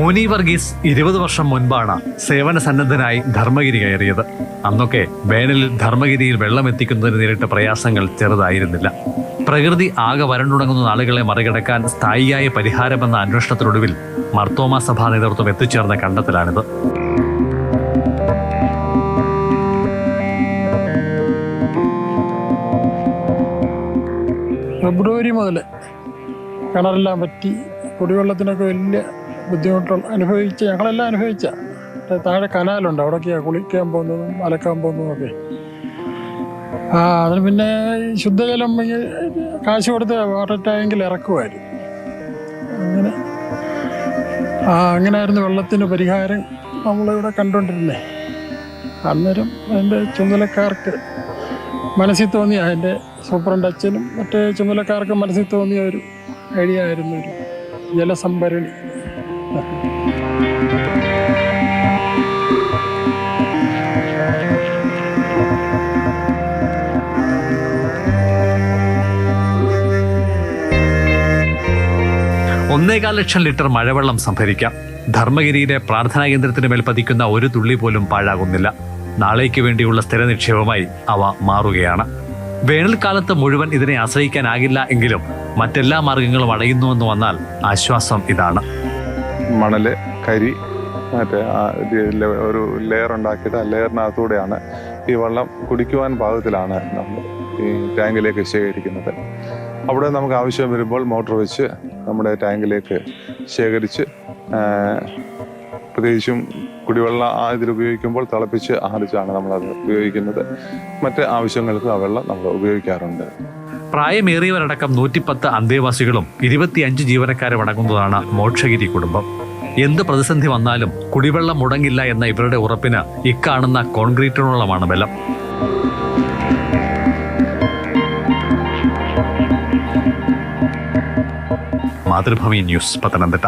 മോനി വർഗീസ് 20 വർഷം മുൻപാണ് സേവന സന്നദ്ധനായി ധർമ്മഗിരി കയറിയത്. അന്നൊക്കെ വേനലിൽ ധർമ്മഗിരിയിൽ വെള്ളം എത്തിക്കുന്നതിന് നേരിട്ട പ്രയാസങ്ങൾ ചെറുതായിരുന്നില്ല. പ്രകൃതി ആകെ വരണ്ടുണങ്ങുന്ന നാളുകളെ മറികടക്കാൻ സ്ഥായിയായ പരിഹാരമെന്ന അന്വേഷണത്തിനൊടുവിൽ മർത്തോമാ സഭാ നേതൃത്വം എത്തിച്ചേർന്ന കണ്ടെത്തലാണിത്. ഫെബ്രുവരി മുതൽ കിണറെല്ലാം പറ്റി കുടിവെള്ളത്തിനൊക്കെ വലിയ ഞങ്ങളെല്ലാം അനുഭവിച്ച താഴെ കനാലുണ്ട്, അവിടേക്കാണ് കുളിക്കാൻ പോകുന്നതും അലക്കാൻ പോകുന്നതും ഒക്കെ. അതിന് പിന്നെ ശുദ്ധജലം കാശ് കൊടുത്ത് വാട്ടർ ടാങ്കിൽ ഇറക്കുമായിരുന്നു. അങ്ങനെയായിരുന്നു വെള്ളത്തിന് പരിഹാരം നമ്മളിവിടെ കണ്ടുകൊണ്ടിരുന്നേ. അന്നേരം അതിൻ്റെ ചുമതലക്കാർക്ക് മനസ്സിൽ തോന്നിയ അതിൻ്റെ സൂപ്രണ്ട് അച്ഛനും മറ്റേ ചുമതലക്കാർക്ക് മനസ്സിൽ തോന്നിയ ഒരു ഐഡിയ ആയിരുന്നു ഒരു ജലസംഭരണി. ഒന്നേകാൽ ലക്ഷം ലിറ്റർ മഴവെള്ളം സംഭരിക്കാം. ധർമ്മഗിരിയിലെ പ്രാർത്ഥനാ കേന്ദ്രത്തിന് മേൽ പതിക്കുന്ന ഒരു തുള്ളി പോലും പാഴാകുന്നില്ല. നാളേക്ക് വേണ്ടിയുള്ള സ്ഥിര നിക്ഷേപമായി അവ മാറുകയാണ്. വേനൽക്കാലത്ത് മുഴുവൻ ഇതിനെ ആശ്രയിക്കാനാകില്ല എങ്കിലും മറ്റെല്ലാ മാർഗങ്ങളും അടയുന്നുവെന്ന് വന്നാൽ ആശ്വാസം ഇതാണ്. മണല്, കരി, മറ്റേ ഒരു ലെയർ ഉണ്ടാക്കിയിട്ട് ആ ലെയറിനകത്തൂടെയാണ് ഈ വെള്ളം കുടിക്കുവാൻ പാകത്തിലാണ് നമ്മൾ ഈ ടാങ്കിലേക്ക് ശേഖരിക്കുന്നത്. അവിടെ നമുക്ക് ആവശ്യം വരുമ്പോൾ മോട്ടോർ വെച്ച് നമ്മുടെ ടാങ്കിലേക്ക് ശേഖരിച്ച്, പ്രത്യേകിച്ചും കുടിവെള്ളം ഇതിൽ ഉപയോഗിക്കുമ്പോൾ തിളപ്പിച്ച് ആറിച്ചാണ് നമ്മളത് ഉപയോഗിക്കുന്നത്. മറ്റ് ആവശ്യങ്ങൾക്ക് ആ വെള്ളം നമ്മൾ ഉപയോഗിക്കാറുണ്ട്. പ്രായമേറിയവരടക്കം 110 അന്തേവാസികളും 25 ജീവനക്കാരും അടങ്ങുന്നതാണ് മോക്ഷഗിരി കുടുംബം. എന്ത് പ്രതിസന്ധി വന്നാലും കുടിവെള്ളം മുടങ്ങില്ല എന്ന ഇവരുടെ ഉറപ്പിന് ഇക്കാണുന്ന കോൺക്രീറ്റിനോളമാണ് ബലം. മാതൃഭൂമി ന്യൂസ്, പത്തനംതിട്ട.